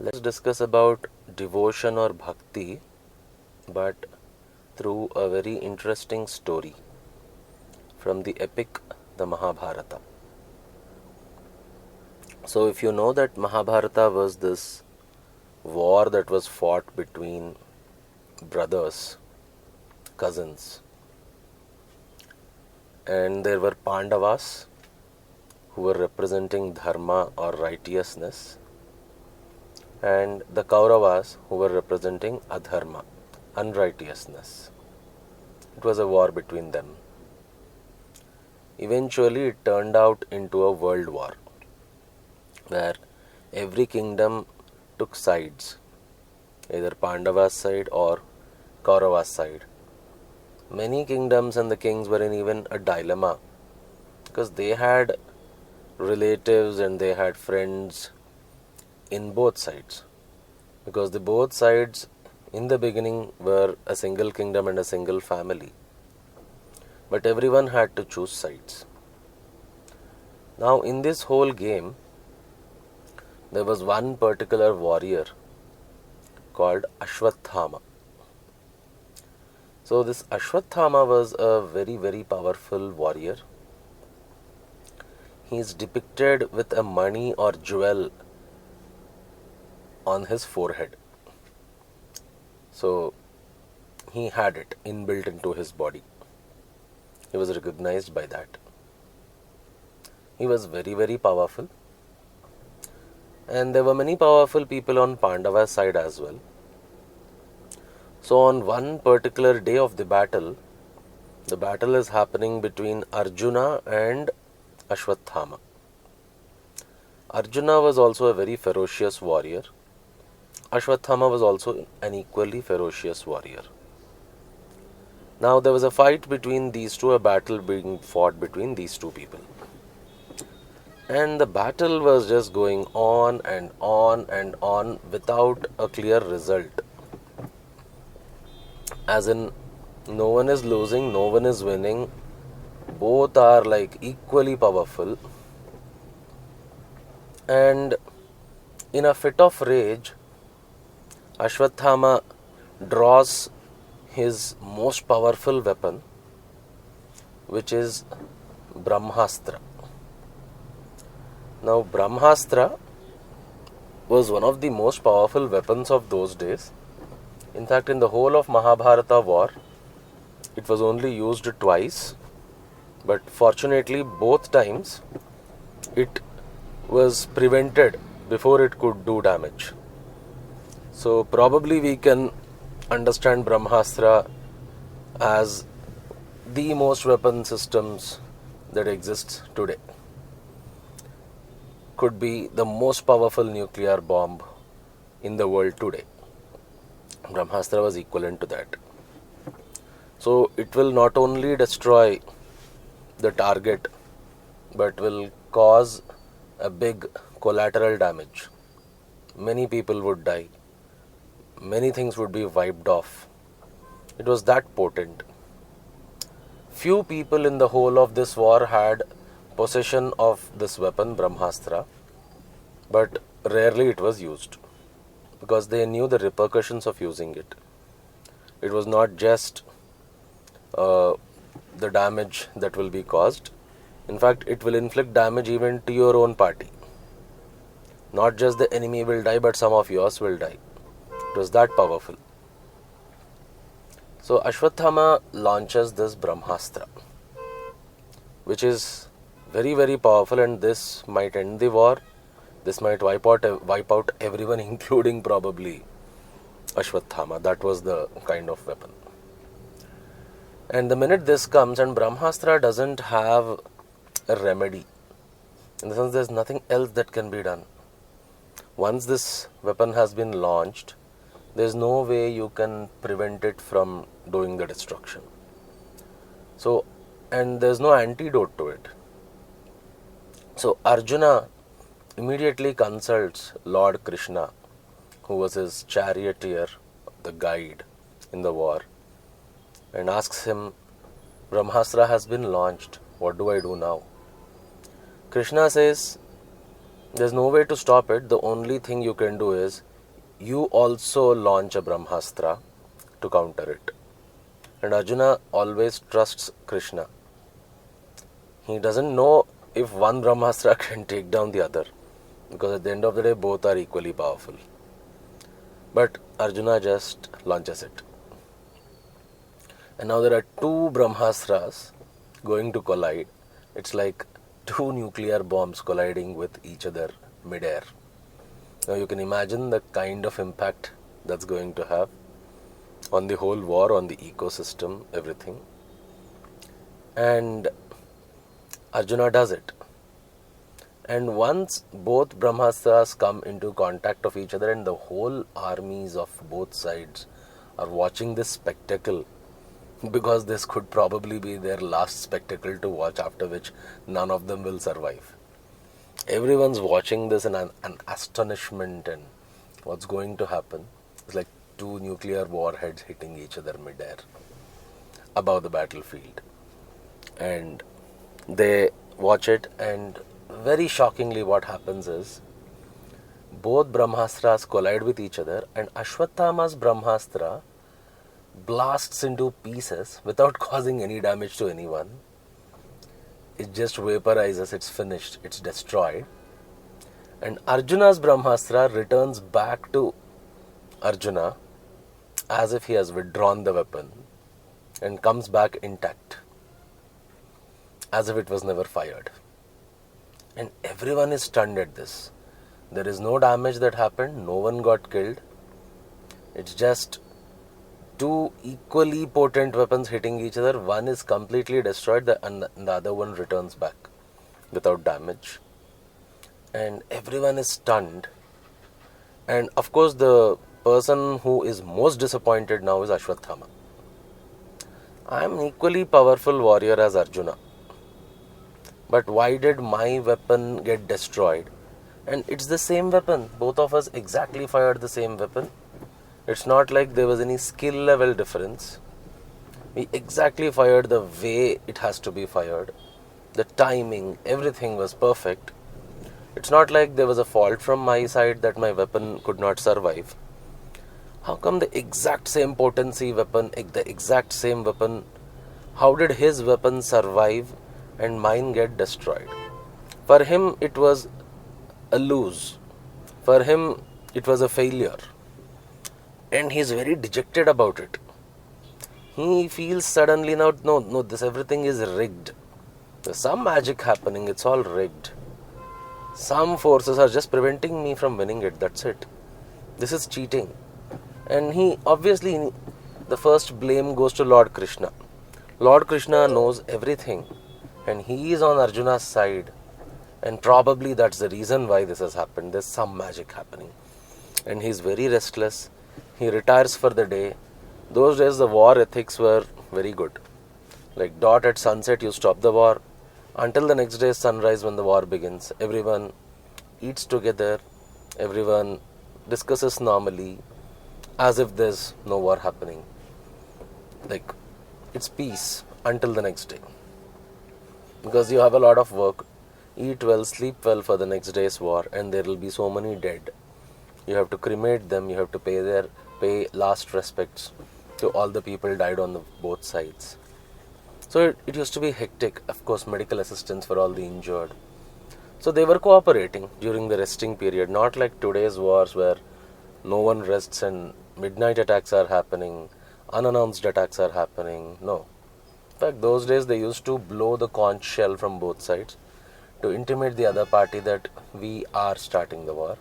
Let's discuss about devotion or bhakti, but through a very interesting story from the epic, the Mahabharata. So, if you know that Mahabharata was this war that was fought between brothers, cousins, and there were Pandavas who were representing dharma or righteousness, and the Kauravas who were representing adharma, unrighteousness. It was a war between them. Eventually, it turned out into a world war where every kingdom took sides, either Pandava's side or Kaurava's side. Many kingdoms and the kings were in even a dilemma because they had relatives and they had friends in both sides, because the both sides in the beginning were a single kingdom and a single family, but everyone had to choose sides. Now in this whole game there was one particular warrior called Ashwatthama. So this Ashwatthama was a very powerful warrior. He is depicted with a mani or jewel on his forehead. So he had it inbuilt into his body. He was recognized by that. He was very powerful. And there were many powerful people on Pandava's side as well. So on one particular day of the battle is happening between Arjuna and Ashwatthama. Arjuna was also a very ferocious warrior. Ashwatthama was also an equally ferocious warrior. Now there was a fight between these two, a battle being fought between these two people. And the battle was just going on and on and on without a clear result. As in, no one is losing, no one is winning. Both are like equally powerful. And in a fit of rage, Ashwatthama draws his most powerful weapon, which is Brahmastra. Now, Brahmastra was one of the most powerful weapons of those days. In fact, in the whole of Mahabharata war, it was only used twice, but fortunately, both times it was prevented before it could do damage. So probably we can understand Brahmastra as the most weapon systems that exist today. Could be the most powerful nuclear bomb in the world today. Brahmastra was equivalent to that. So it will not only destroy the target, but will cause a big collateral damage. Many people would die. Many things would be wiped off. It was that potent. Few people in the whole of this war had possession of this weapon, Brahmastra, but rarely it was used because they knew the repercussions of using it. It was not just the damage that will be caused. In fact, it will inflict damage even to your own party. Not just the enemy will die, but some of yours will die. It was that powerful. So Ashwatthama launches this Brahmastra, which is very powerful, and this might end the war. This might wipe out everyone, including probably Ashwatthama. That was the kind of weapon. And the minute this comes, and Brahmastra doesn't have a remedy, in the sense there's nothing else that can be done. Once this weapon has been launched, there's no way you can prevent it from doing the destruction. So, and there's no antidote to it. So Arjuna immediately consults Lord Krishna, who was his charioteer, the guide in the war, and asks him, Brahmastra has been launched, what do I do now? Krishna says, There's no way to stop it. The only thing you can do is you also launch a Brahmastra to counter it. And Arjuna always trusts Krishna. He doesn't know if one Brahmastra can take down the other, because at the end of the day both are equally powerful. But Arjuna just launches it. And now there are two Brahmastras going to collide. It's like two nuclear bombs colliding with each other mid-air. Now you can imagine the kind of impact that's going to have on the whole war, on the ecosystem, everything. And Arjuna does it. And once both Brahmastras come into contact of each other and the whole armies of both sides are watching this spectacle, because this could probably be their last spectacle to watch, after which none of them will survive. Everyone's watching this in an astonishment, and what's going to happen is like two nuclear warheads hitting each other mid-air above the battlefield. And they watch it, and very shockingly what happens is both Brahmastras collide with each other, and Ashwatthama's Brahmastra blasts into pieces without causing any damage to anyone. It just vaporizes, it's finished, it's destroyed. And Arjuna's Brahmastra returns back to Arjuna as if he has withdrawn the weapon and comes back intact, as if it was never fired. And everyone is stunned at this. There is no damage that happened, no one got killed. It's just two equally potent weapons hitting each other. One is completely destroyed and the other one returns back without damage. And everyone is stunned. And of course the person who is most disappointed now is Ashwatthama. I am an equally powerful warrior as Arjuna. But why did my weapon get destroyed? And it's the same weapon. Both of us exactly fired the same weapon. It's not like there was any skill level difference. We exactly fired the way it has to be fired. The timing, everything was perfect. It's not like there was a fault from my side that my weapon could not survive. How come the exact same potency weapon, the exact same weapon, how did his weapon survive and mine get destroyed? For him it was a lose. For him it was a failure. And he's very dejected about it. He feels suddenly now, no, this everything is rigged. There's some magic happening, it's all rigged. Some forces are just preventing me from winning it, that's it. This is cheating. And the first blame goes to Lord Krishna. Lord Krishna knows everything, and he is on Arjuna's side. And probably that's the reason why this has happened. There's some magic happening. And he's very restless. He retires for the day. Those days the war ethics were very good. Like dot at sunset you stop the war. Until the next day sunrise when the war begins. Everyone eats together. Everyone discusses normally, as if there's no war happening. Like it's peace until the next day. Because you have a lot of work. Eat well, sleep well for the next day's war, and there will be so many dead. You have to cremate them. You have to pay last respects to all the people died on both sides. So it used to be hectic. Of course, medical assistance for all the injured. So they were cooperating during the resting period, not like today's wars where no one rests and midnight attacks are happening, unannounced attacks are happening. No. In fact, those days they used to blow the conch shell from both sides to intimate the other party that we are starting the war.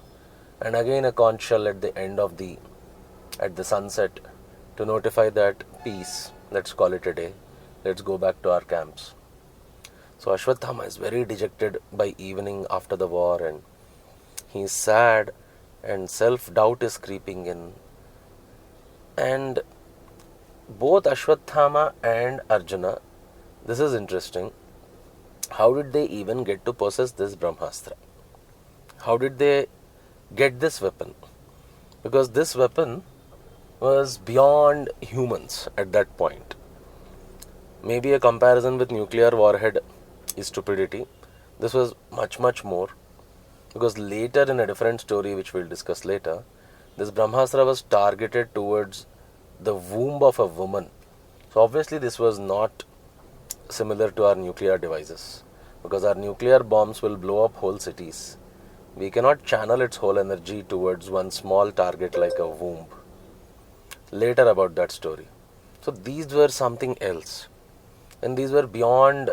And again a conch shell at the end of at the sunset to notify that peace, let's call it a day, let's go back to our camps. So Ashwatthama is very dejected by evening after the war, and he's sad and self-doubt is creeping in. And both Ashwatthama and Arjuna, this is interesting, how did they even get to possess this Brahmastra? How did they get this weapon? Because this weapon was beyond humans at that point. Maybe a comparison with nuclear warhead is stupidity. This was much, much more. Because later in a different story which we'll discuss later, this Brahmastra was targeted towards the womb of a woman. So obviously this was not similar to our nuclear devices, because our nuclear bombs will blow up whole cities. We cannot channel its whole energy towards one small target like a womb. Later about that story. So these were something else, and these were beyond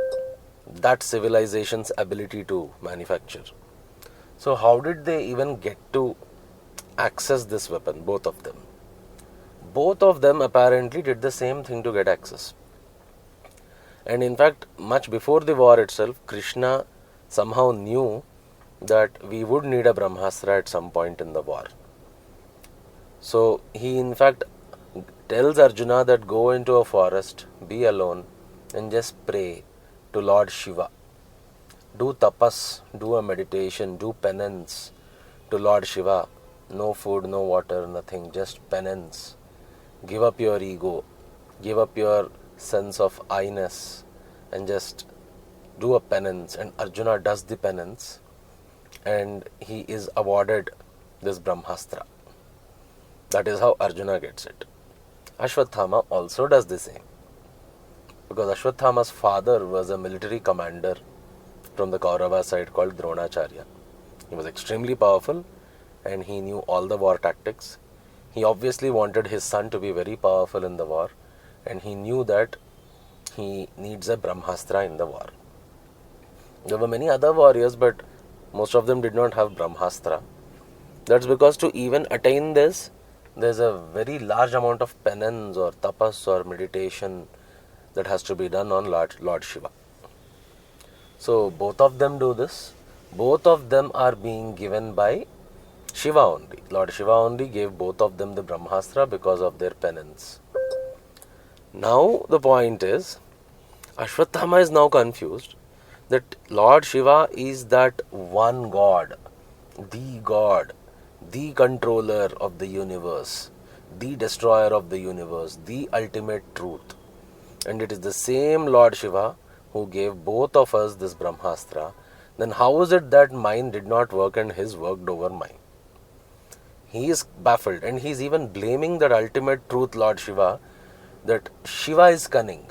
that civilization's ability to manufacture. So how did they even get to access this weapon, both of them? Both of them apparently did the same thing to get access. And in fact, much before the war itself, Krishna somehow knew that we would need a Brahmastra at some point in the war. So he in fact tells Arjuna that go into a forest, be alone, and just pray to Lord Shiva. Do tapas, do a meditation, do penance to Lord Shiva. No food, no water, nothing, just penance. Give up your ego, give up your sense of I-ness, and just do a penance. And Arjuna does the penance, and he is awarded this Brahmastra. That is how Arjuna gets it. Ashwatthama also does the same, because Ashwatthama's father was a military commander from the Kaurava side called Dronacharya. He was extremely powerful and he knew all the war tactics. He obviously wanted his son to be very powerful in the war, and he knew that he needs a Brahmastra in the war. There were many other warriors, but most of them did not have Brahmastra. That's because to even attain this, there's a very large amount of penance or tapas or meditation that has to be done on Lord Shiva. So both of them do this. Both of them are being given by Shiva only. Lord Shiva only gave both of them the Brahmastra because of their penance. Now the point is, Ashwatthama is now confused that Lord Shiva is that one God, the controller of the universe, the destroyer of the universe, the ultimate truth. And it is the same Lord Shiva who gave both of us this Brahmastra. Then how is it that mine did not work and his worked over mine? He is baffled, and he is even blaming that ultimate truth, Lord Shiva, that Shiva is cunning.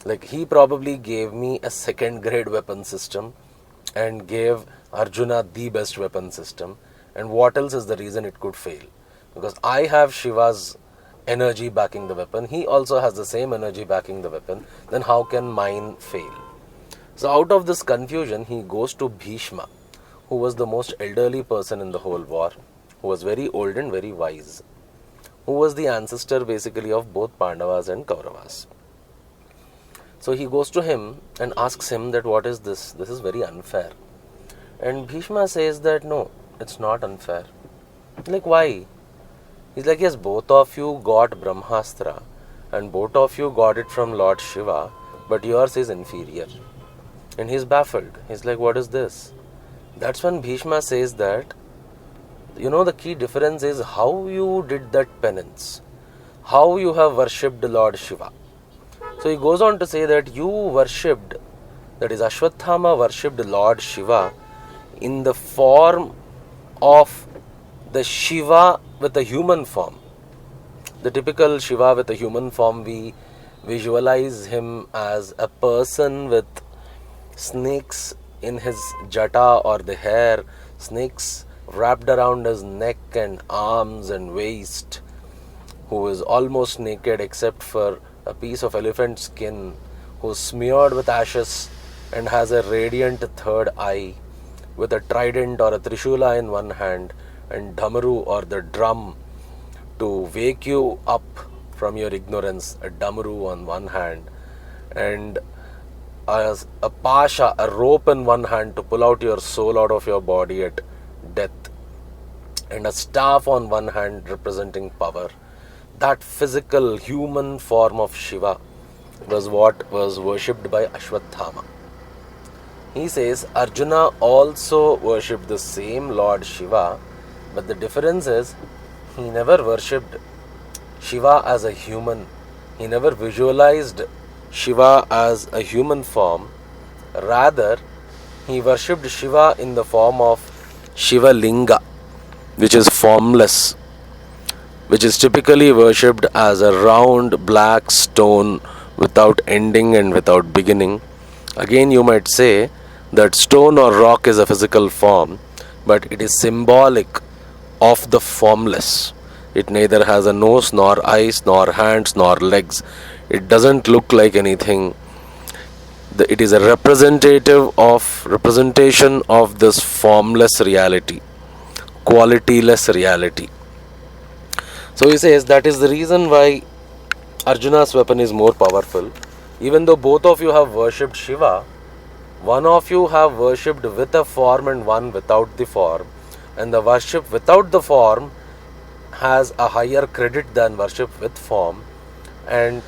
Like, he probably gave me a second grade weapon system and gave Arjuna the best weapon system. And what else is the reason it could fail? Because I have Shiva's energy backing the weapon. He also has the same energy backing the weapon. Then how can mine fail? So out of this confusion, he goes to Bheeshma, who was the most elderly person in the whole war, who was very old and very wise, who was the ancestor basically of both Pandavas and Kauravas. So he goes to him and asks him that what is this? This is very unfair. And Bheeshma says that no, it's not unfair. Like, why? He's like, yes, both of you got Brahmastra and both of you got it from Lord Shiva, but yours is inferior. And he's baffled. He's like, what is this? That's when Bheeshma says that, the key difference is how you did that penance, how you have worshipped Lord Shiva. So he goes on to say that you worshipped, that is Ashwatthama worshipped Lord Shiva in the form of the Shiva with a human form. The typical Shiva with a human form, we visualize him as a person with snakes in his jata or the hair, snakes wrapped around his neck and arms and waist, who is almost naked except for a piece of elephant skin, who is smeared with ashes and has a radiant third eye, with a trident or a trishula in one hand and dhamaru or the drum to wake you up from your ignorance, a dhamaru on one hand, and as a pasha, a rope in one hand to pull out your soul out of your body at death, and a staff on one hand representing power. That physical human form of Shiva was what was worshipped by Ashwatthama. He says Arjuna also worshipped the same Lord Shiva, but the difference is he never worshipped Shiva as a human. He never visualized Shiva as a human form. Rather, he worshipped Shiva in the form of Shiva Linga, which is formless, which is typically worshipped as a round black stone without ending and without beginning. Again, you might say that stone or rock is a physical form, but it is symbolic of the formless. It neither has a nose, nor eyes, nor hands, nor legs. It doesn't look like anything. It is a representation of this formless reality, qualityless reality. So he says that is the reason why Arjuna's weapon is more powerful. Even though both of you have worshipped Shiva, one of you have worshipped with a form and one without the form. And the worship without the form has a higher credit than worship with form. And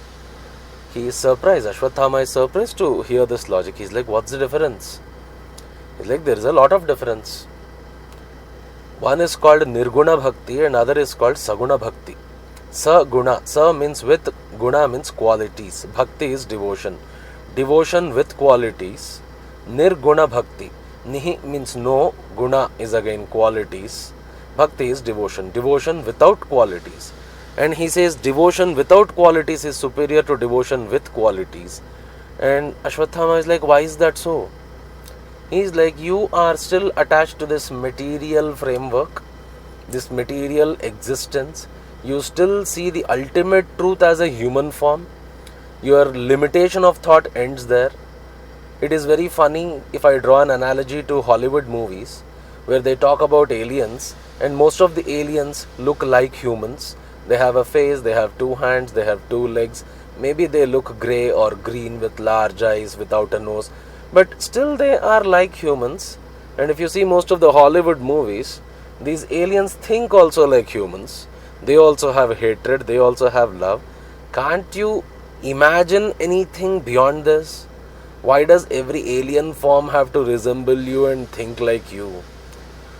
he is surprised. Ashwatthama is surprised to hear this logic. He's like, what's the difference? He's like, there is a lot of difference. One is called Nirguna Bhakti and other is called Saguna Bhakti. Saguna. Sa means with, Guna means qualities. Bhakti is devotion. Devotion with qualities. Nirguna Bhakti. Nihi means no. Guna is again qualities. Bhakti is devotion. Devotion without qualities. And he says devotion without qualities is superior to devotion with qualities. And Ashwatthama is like, why is that so? He is like, you are still attached to this material framework, this material existence. You still see the ultimate truth as a human form. Your limitation of thought ends there. It is very funny if I draw an analogy to Hollywood movies where they talk about aliens and most of the aliens look like humans. They have a face, they have two hands, they have two legs. Maybe they look grey or green with large eyes without a nose. But still they are like humans. And if you see most of the Hollywood movies, these aliens think also like humans. They also have hatred, they also have love. Can't you imagine anything beyond this? Why does every alien form have to resemble you and think like you?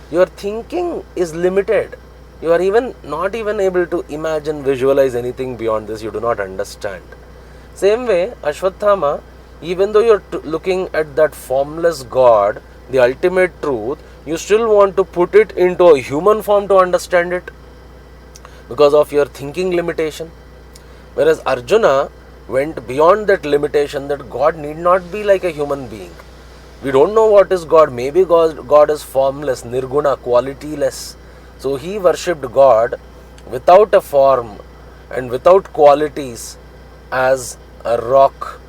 Your thinking is limited. You are not even able to imagine, visualize anything beyond this. You do not understand. Same way, Ashwatthama, even though you're looking at that formless God, the ultimate truth, you still want to put it into a human form to understand it because of your thinking limitation. Whereas Arjuna went beyond that limitation, that God need not be like a human being. We don't know what is God. Maybe God is formless, Nirguna, qualityless. So he worshipped God without a form and without qualities as a rock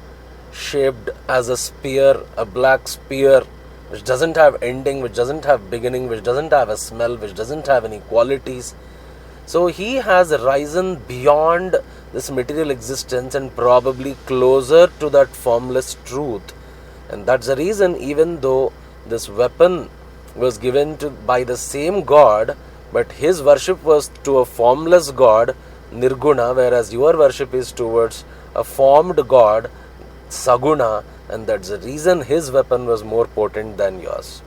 shaped as a spear, a black spear which doesn't have ending, which doesn't have beginning, which doesn't have a smell, which doesn't have any qualities. So he has risen beyond this material existence and probably closer to that formless truth. And that's the reason, even though this weapon was given by the same God, but his worship was to a formless God, Nirguna, whereas your worship is towards a formed God, Saguna, and that's the reason his weapon was more potent than yours.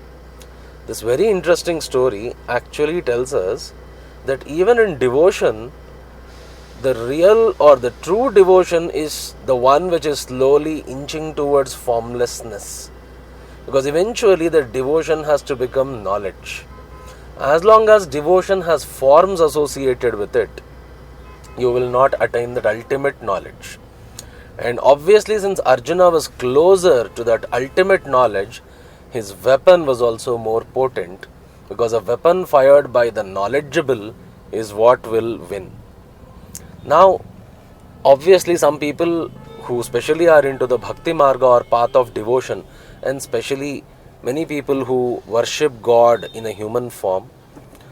This very interesting story actually tells us that even in devotion, the real or the true devotion is the one which is slowly inching towards formlessness. Because eventually the devotion has to become knowledge. As long as devotion has forms associated with it, you will not attain that ultimate knowledge. And obviously, since Arjuna was closer to that ultimate knowledge, his weapon was also more potent, because a weapon fired by the knowledgeable is what will win. Now, obviously, some people who especially are into the Bhakti Marga or path of devotion, and especially many people who worship God in a human form,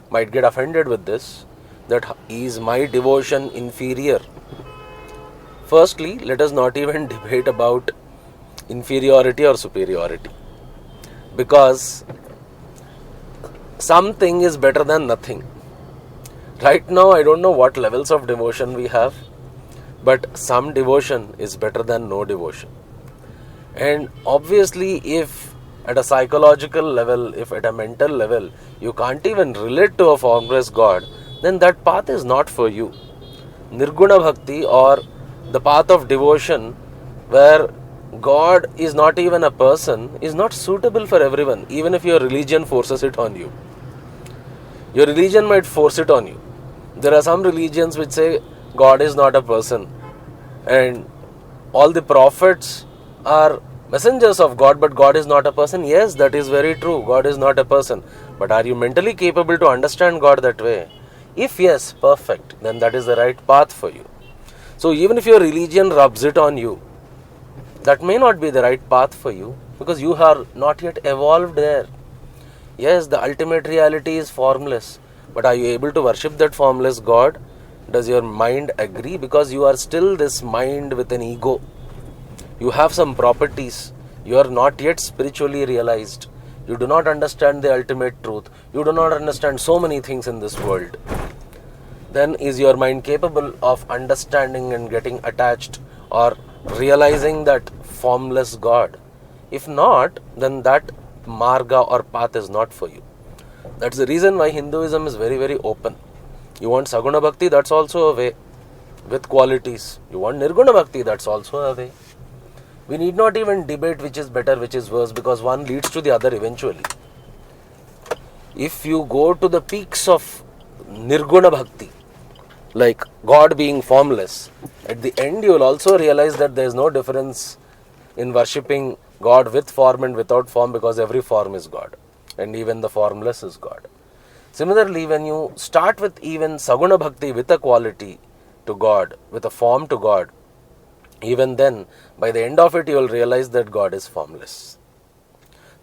might get offended with this, that is my devotion inferior? Firstly, let us not even debate about inferiority or superiority, because something is better than nothing. Right now, I don't know what levels of devotion we have, but some devotion is better than no devotion. And obviously, if at a psychological level, if at a mental level, you can't even relate to a formless God, then that path is not for you. Nirguna Bhakti, or the path of devotion, where God is not even a person is not suitable for everyone, even if your religion forces it on you. Your religion might force it on you. There are some religions which say God is not a person and all the prophets are messengers of God, but God is not a person. Yes, that is very true. God is not a person. But are you mentally capable to understand God that way? If yes, perfect. Then that is the right path for you. So even if your religion rubs it on you, that may not be the right path for you because you are not yet evolved there. Yes, the ultimate reality is formless. But are you able to worship that formless God? Does your mind agree? Because you are still this mind with an ego. You have some properties. You are not yet spiritually realized. You do not understand the ultimate truth. You do not understand so many things in this world. Then is your mind capable of understanding and getting attached or realizing that formless God? If not, then that marga or path is not for you. That's the reason why Hinduism is very, very open. You want Saguna Bhakti, that's also a way with qualities. You want Nirguna Bhakti, that's also a way. We need not even debate which is better, which is worse, because one leads to the other eventually. If you go to the peaks of Nirguna Bhakti, like God being formless, at the end you will also realize that there is no difference in worshipping God with form and without form, because every form is God and even the formless is God. Similarly, when you start with even Saguna Bhakti with a quality to God, with a form to God, even then by the end of it you will realize that God is formless.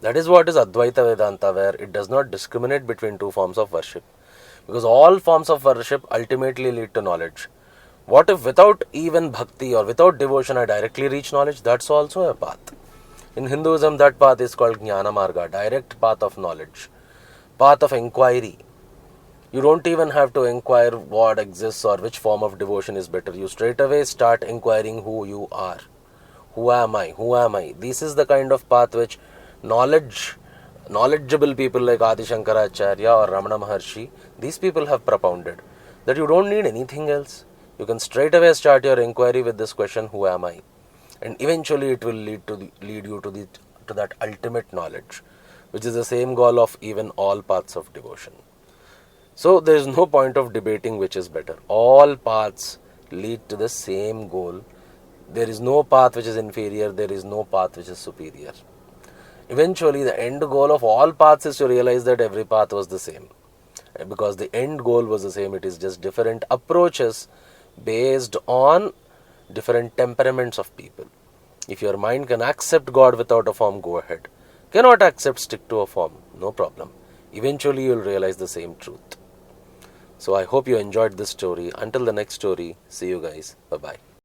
That is what is Advaita Vedanta, where it does not discriminate between two forms of worship. Because all forms of worship ultimately lead to knowledge. What if without even bhakti or without devotion I directly reach knowledge? That's also a path. In Hinduism, that path is called Jnana Marga, direct path of knowledge, path of inquiry. You don't even have to inquire what exists or which form of devotion is better. You straight away start inquiring who you are. Who am I? Who am I? This is the kind of path which knowledgeable people like Adi Shankaracharya or Ramana Maharshi, these people have propounded that you don't need anything else. You can straight away start your inquiry with this question, who am I? And eventually it will lead you to that ultimate knowledge, which is the same goal of even all paths of devotion. So there is no point of debating which is better. All paths lead to the same goal. There is no path which is inferior, there is no path which is superior. Eventually, the end goal of all paths is to realize that every path was the same. Because the end goal was the same, it is just different approaches based on different temperaments of people. If your mind can accept God without a form, go ahead. Cannot accept, stick to a form, no problem. Eventually, you will realize the same truth. So I hope you enjoyed this story. Until the next story, see you guys. Bye-bye.